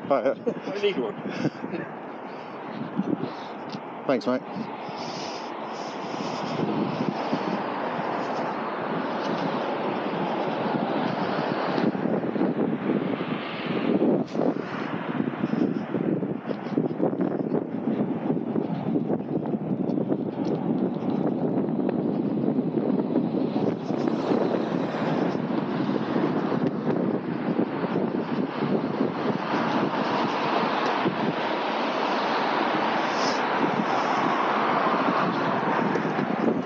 Right. I need one. Thanks, mate.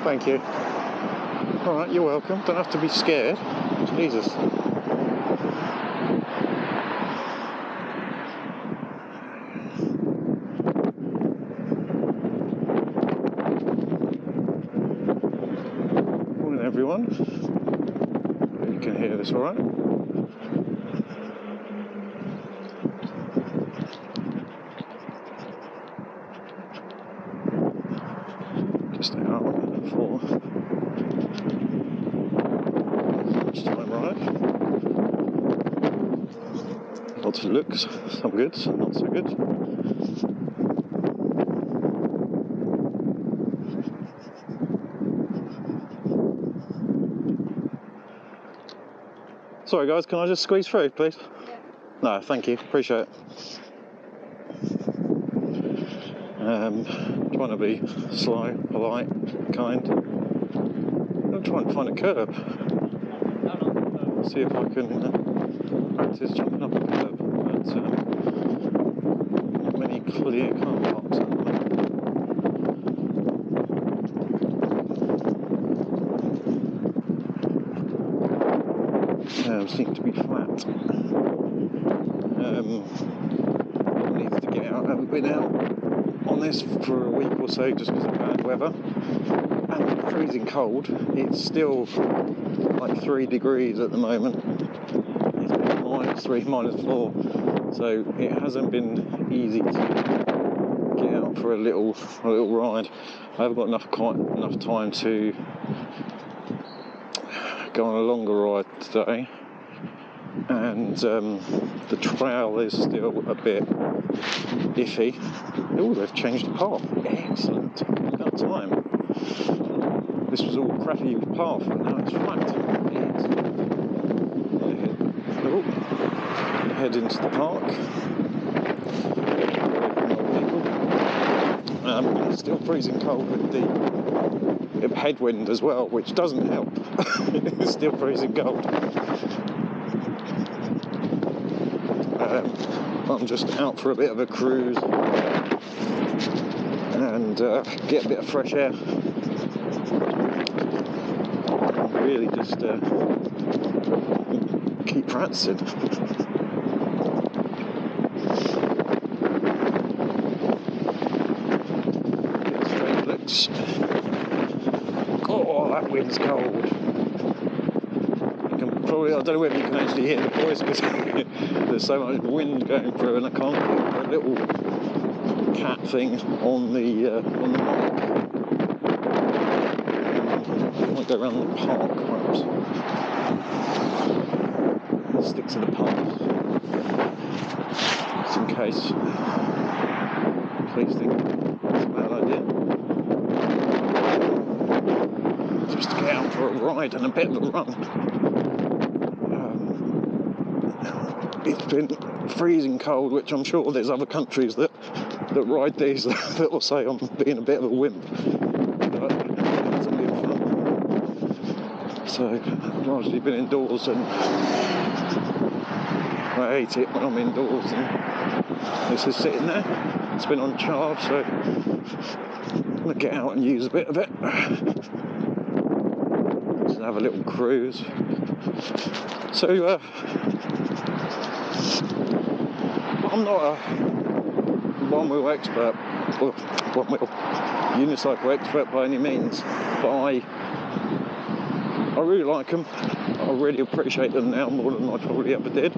Thank you. Alright, you're welcome. Don't have to be scared. Jesus. Morning, everyone. Hope you can hear this alright. Just out for lunchtime ride. Lots of looks, some good, some not so good. Sorry guys, can I just squeeze through, please? Yeah. No, thank you, appreciate it. Trying to be slow, polite, kind. I'm trying to find a curb. See if I can practice jumping up a curb. But not many clear car parks at the moment. Seem to be flat. Needs to get out. I haven't been out on this for a week or so just because of bad weather and freezing cold. It's still like 3 degrees at the moment. It's been -3, -4, so it hasn't been easy to get out for a little ride. I haven't got enough time to go on a longer ride today, and the trail is still a bit iffy. Oh, they've changed the path. Excellent. About time. This was all crappy path, and now it's flat. Head into the park. It's still freezing cold with the headwind as well, which doesn't help. It's still freezing cold. I'm just out for a bit of a cruise and get a bit of fresh air. Really just keep practicing. Straight looks. Oh, that wind's cold. Probably, I don't know whether you can actually hear the voice because there's so much wind going through, and I can't put a little cat thing on the mic. I might go around the park, perhaps. Stick to the path, just in case. Please think it's a bad idea. Just to get out for a ride and a bit of a run. It's been freezing cold, which I'm sure there's other countries that ride these that will say I'm being a bit of a wimp, but it's a bit fun. So I've largely been indoors, and I hate it when I'm indoors and this is sitting there. It's been on charge, so I'm going to get out and use a bit of it. Just have a little cruise. So I'm not a one-wheel expert, or one-wheel unicycle expert by any means, but I really like them. I really appreciate them now more than I probably ever did.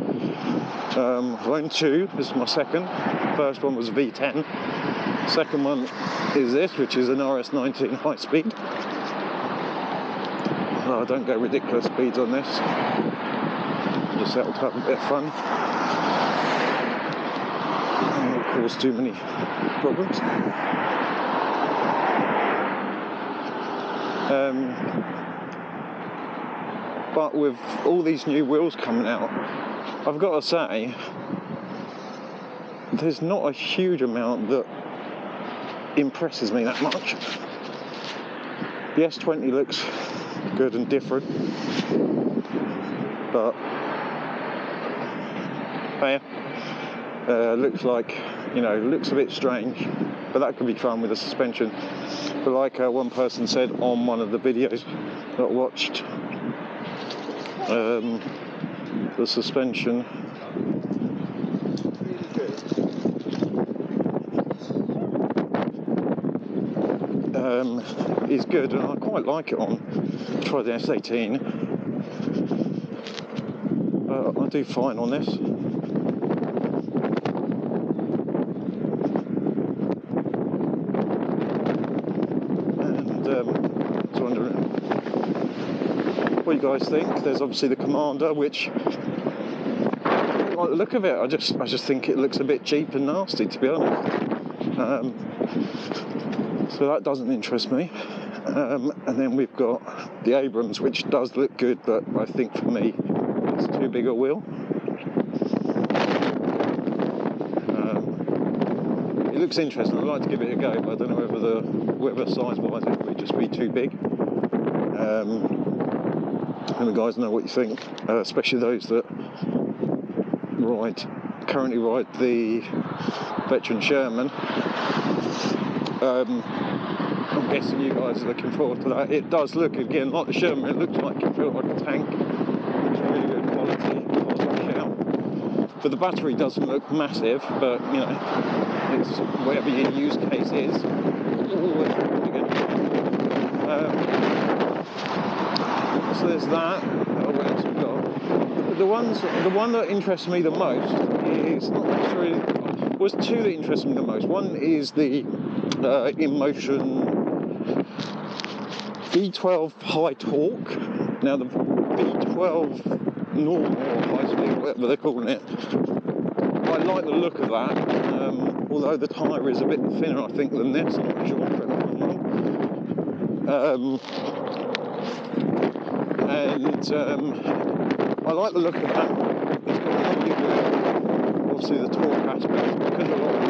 I've owned 2. This is my second. First one was a V10. Second one is this, which is an RS19 high speed. I don't go ridiculous speeds on this. Just out to have a bit of fun. cause too many problems. But with all these new wheels coming out, I've got to say, there's not a huge amount that impresses me that much. The S20 looks good and different, but looks like, you know, looks a bit strange, but that could be fun with the suspension. But like one person said on one of the videos that I watched, the suspension is good, and I quite like it on. Try the S18. I do fine on this. And I was wondering what you guys think. There's obviously the Commander, which, I like the look of it. I just think it looks a bit cheap and nasty, to be honest. So that doesn't interest me. And then we've got the Abrams, which does look good, but I think for me it's too big a wheel. It looks interesting. I'd like to give it a go, but I don't know whether size-wise it would just be too big. And the guys know what you think, especially those that currently ride the Veteran Sherman. I'm guessing you guys are looking forward to that. It does look, again, like the Sherman. It looks like it built like a tank. It's really good quality. But the battery doesn't look massive, but, you know, it's whatever your use case is. So there's that. What else we've got? The one that interests me the most is not necessarily. There's two that interest me the most. One is the InMotion V12 high torque. Now the V12 normal or high speed, whatever they're calling it, I like the look of that. Although the tyre is a bit thinner, I think, than this. I'm not sure if I'm wrong. I like the look of that. It's got lovely wheel. Obviously the torque aspect, because a lot of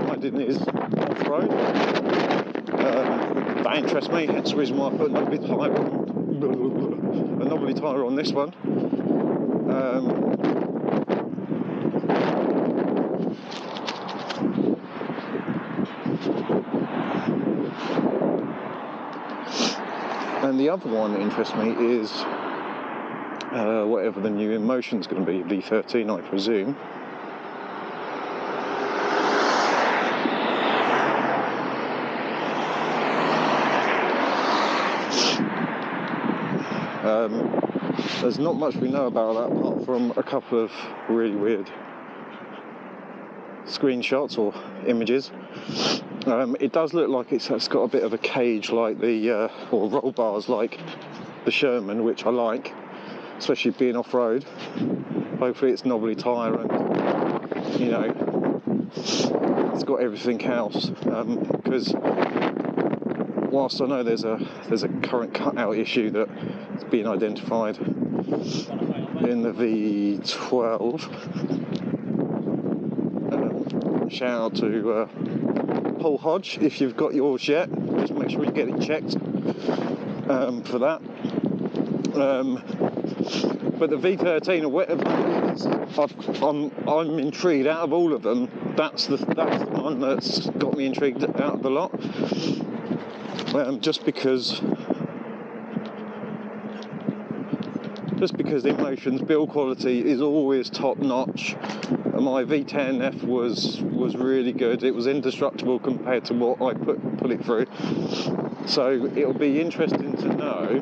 riding is off-road. That interests me, hence the reason why I put a knobbly tyre on this one. And the other one that interests me is whatever the new InMotion's going to be, V13 I presume. There's not much we know about that apart from a couple of really weird screenshots or images. It does look like it's got a bit of a cage like the, or roll bars like the Sherman, which I like, especially being off-road. Hopefully it's knobbly tyre and, you know, it's got everything else, because whilst I know there's a current cutout issue that's being identified in the V12. Shout out to Paul Hodge, if you've got yours yet, just make sure you get it checked for that. But the V13 or whatever it is, I'm intrigued. Out of all of them, that's the one that's got me intrigued out of the lot. Just because InMotion's build quality is always top notch. My V10F was really good. It was indestructible compared to what I put it through. So it'll be interesting to know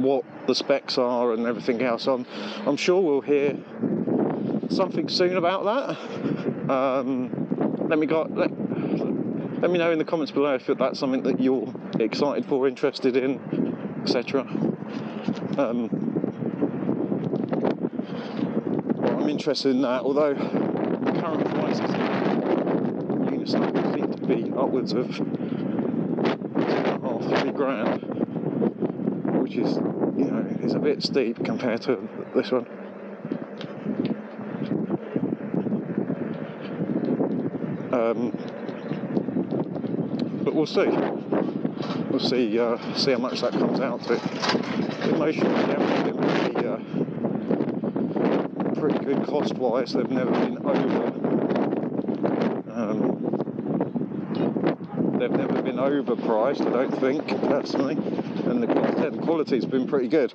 what the specs are and everything else. I'm sure we'll hear something soon about that. Let me know in the comments below if that's something that you're excited for, interested in, etc. But I'm interested in that, although the current prices of unicycles seem to be upwards of $2.5 to $3 grand, which is, you know, is a bit steep compared to this one. But we'll see. We'll see how much that comes out to. Emotionally, they're pretty good cost-wise. They've never been overpriced, I don't think, personally. And the quality's been pretty good.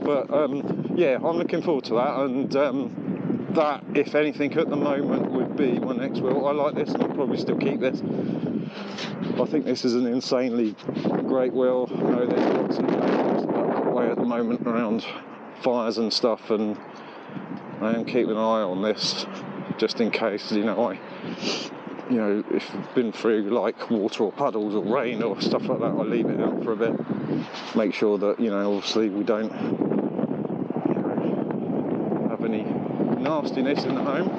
But yeah, I'm looking forward to that. And that, if anything, at the moment would be my next wheel. I like this, and I'll probably still keep this. I think this is an insanely great wheel. I know there's lots of problems away at the moment around fires and stuff, and I am keeping an eye on this just in case, you know, if I've been through like water or puddles or rain or stuff like that, I leave it out for a bit. Make sure that, you know, obviously we don't have any nastiness in the home.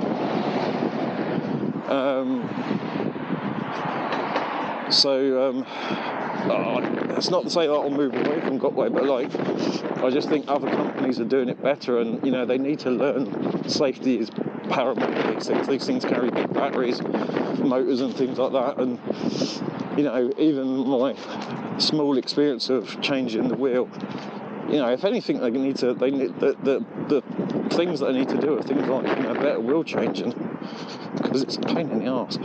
That's not to say that I'll move away from Gotway, but like, I just think other companies are doing it better, and you know, they need to learn safety is paramount. These things carry big batteries, motors and things like that, and you know, even my small experience of changing the wheel, you know, if anything, the things that I need to do are things like, you know, better wheel changing, because it's a pain in the arse.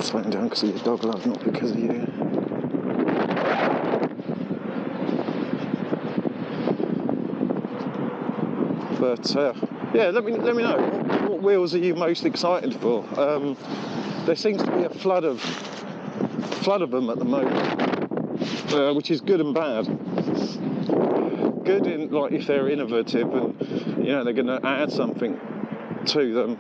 Slowing down because of your dog love, not because of you. But yeah, let me know what wheels are you most excited for. There seems to be a flood of them at the moment, which is good and bad. Good in like if they're innovative and you know they're going to add something to them.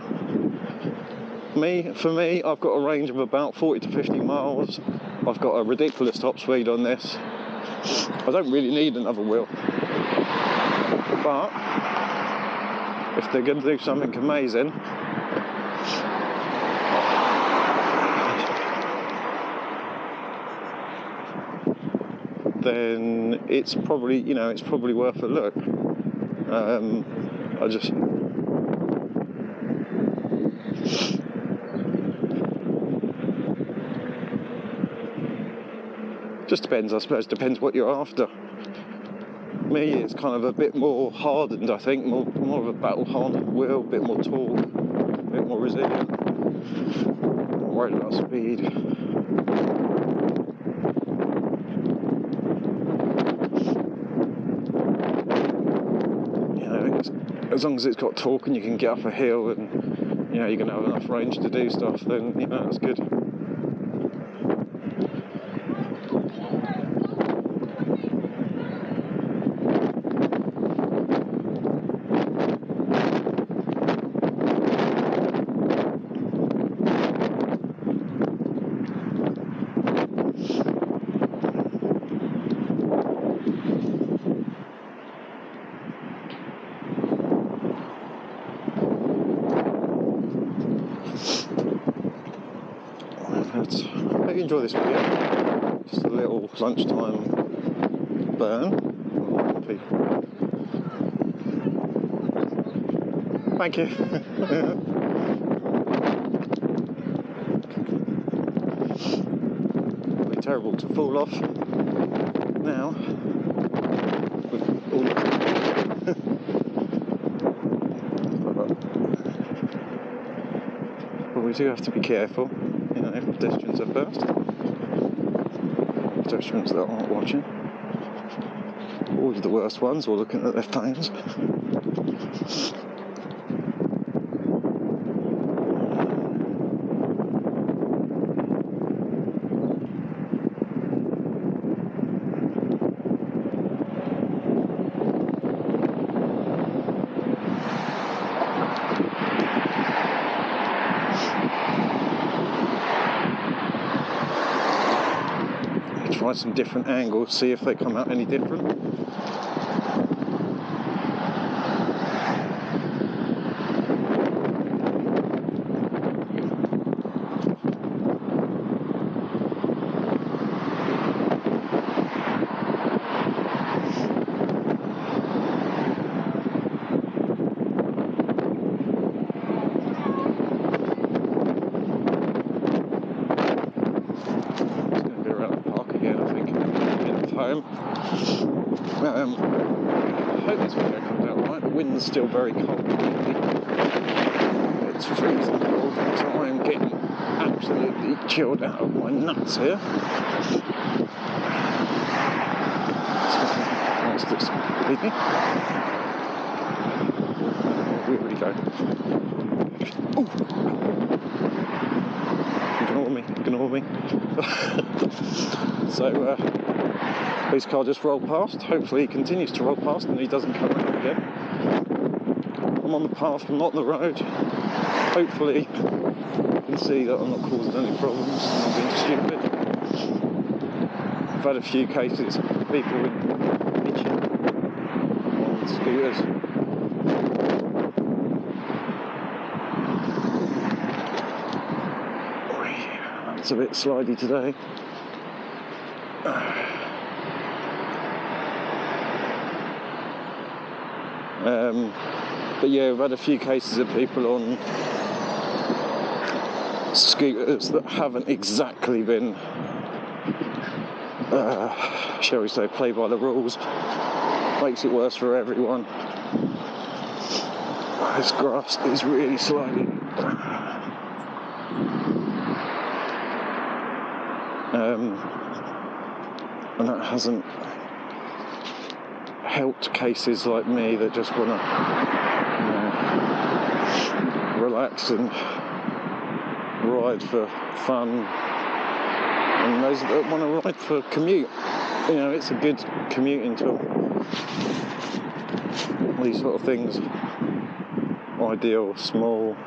For me, I've got a range of about 40 to 50 miles. I've got a ridiculous top speed on this. I don't really need another wheel. But if they're going to do something amazing, then it's probably, you know, it's probably worth a look. Just depends, I suppose. Depends what you're after. Me, it's kind of a bit more hardened, I think. More of a battle-hardened wheel, a bit more torque, a bit more resilient. Not worried about speed. You know, as long as it's got torque and you can get up a hill and, you know, you're going to have enough range to do stuff, then, you know, that's good. I hope you enjoy this video. Just a little lunchtime burn. Thank you. It'd be terrible to fall off now with all the but we do have to be careful. You know, pedestrians are first. Pedestrians that aren't watching. Always the worst ones, or looking at their phones. try some different angles, see if they come out any different. I hope this video comes out right. The wind's still very cold and windy. It's freezing cold, so I am getting absolutely chilled out of my nuts here. Nice to speed me. Where would he go? Ooh. Ignore me. So, this car just rolled past. Hopefully he continues to roll past and he doesn't come out again. I'm on the path, I'm not on the road. Hopefully you can see that I'm not causing any problems, I'm not being stupid. I've had a few cases of people bitching on scooters. It's a bit slidey today. But yeah, we've had a few cases of people on scooters that haven't exactly been, shall we say, play by the rules. Makes it worse for everyone. This grass is really slidey. And that hasn't helped cases like me that just want to relax and ride for fun, and those that want to ride for commute. You know, it's a good commuting tool. These sort of things, ideal, small.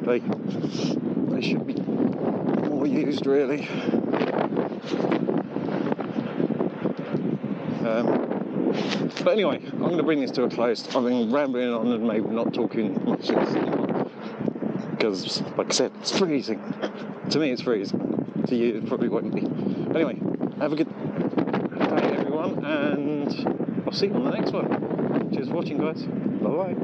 They should be more used, really. But anyway, I'm going to bring this to a close. I've been rambling on and maybe not talking much because, like I said, it's freezing. To me, it's freezing. To you, it probably won't be. Anyway, have a good day, everyone, and I'll see you on the next one. Cheers for watching, guys. Bye-bye.